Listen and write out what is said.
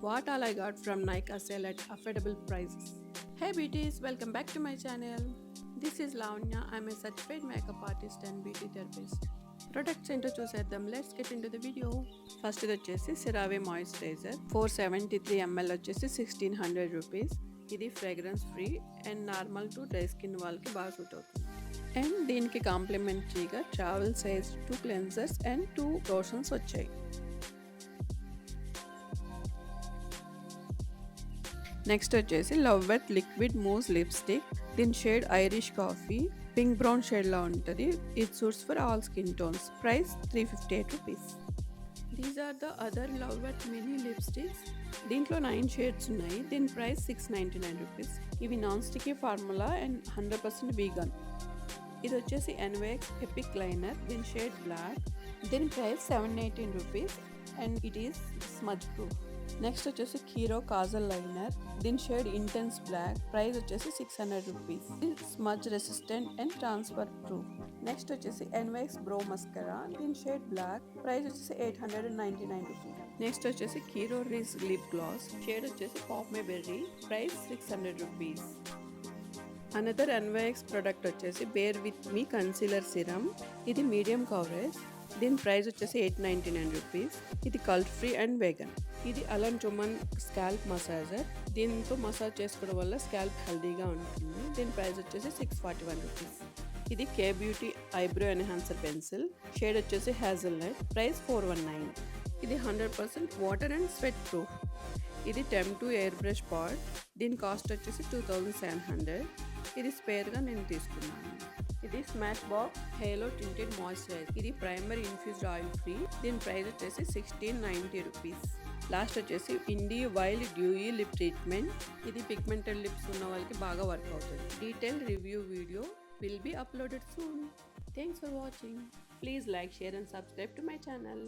what all I got from Nykaa sale at affordable prices. Hey beauties, welcome back to my channel. This is Lavanya. I'm a certified makeup artist and beauty therapist. Products ఏంటో చూసేద్దాం. Let's get into the video. First ఇది వచ్చేసి సిరావే moisturiser 473 ml వచ్చేసి 1600 rupees. ఇది fragrance free and normal to dry skin వాళ్ళకి బాగా suit అవుతుంది. And దీనికి కాంప్లిమెంటరీగా travel size 2 cleansers and 2 lotions వచ్చాయి. నెక్స్ట్ వచ్చేసి love wet liquid mousse lipstick. దీని shade Irish coffee pink brown షేడ్లా ఉంటుంది. It suits for all skin tones. Price 358 rupees. These are the other love wet mini lipsticks. దీంట్లో 9 shades ఉన్నాయి. దీని price 699 rupees. ఇవి non sticky formula and 100% vegan. ఇది వచ్చేసి Envex epic liner. దీని shade black. దీని price 718 rupees and it is smudge proof. Next వచ్చేసి Kiro kajal liner. దీని షేడ్ ఇంటెన్స్ బ్లాక్. ప్రైస్ వచ్చేసి 600 rupees. Smudge resistant and transfer proof. Next వచ్చేసి Envex brow mascara. దీని shade black. Price వచ్చేసి 899 rupees. Next వచ్చేసి Kiro రిస్ lip gloss. Shade వచ్చేసి pop may berry. Price 600 rupees. Another Envex product వచ్చేసి bare with me concealer serum. ఇది medium coverage. దీని price వచ్చేసి 899 రూపీస్. ఇది కల్ట్ ఫ్రీ అండ్ వేగన్. ఇది అలన్ టుమన్ స్కాల్ప్ మసాజర్. దీంతో మసాజ్ చేసుకోవడం వల్ల స్కాల్ప్ హెల్దీగా ఉంటుంది. దీని ప్రైస్ వచ్చేసి 641 రూపీస్. ఇది కే beauty eyebrow enhancer pencil. Shade వచ్చేసి హ్యాజల్నట్. ప్రైస్ 419. ఇది 100% వాటర్ అండ్ స్వెట్ ప్రూఫ్. ఇది టెమ్2 ఎయిర్ బ్రష్ పాట్. దీని కాస్ట్ వచ్చేసి 2700. ఇది స్పేర్గా నేను తీసుకున్నాను. ఇది స్మాష్ బాక్స్ హేలో టింటెడ్ మాయిశ్చరైజర్. ఇది ప్రైమర్ ఇన్ఫ్యూజ్డ్ ఆయిల్ ఫ్రీ. దీని ప్రైస్ వచ్చేసి 1690 రూపీస్. లాస్ట్ వచ్చేసి ఇండి వైల్డ్ డ్యూయీ లిప్ ట్రీట్మెంట్. ఇది పిగ్మెంటెడ్ లిప్స్ ఉన్న వాళ్ళకి బాగా వర్క్ అవుతుంది. Detail review video will be uploaded soon. Thanks for watching. Please like, share and subscribe to my channel.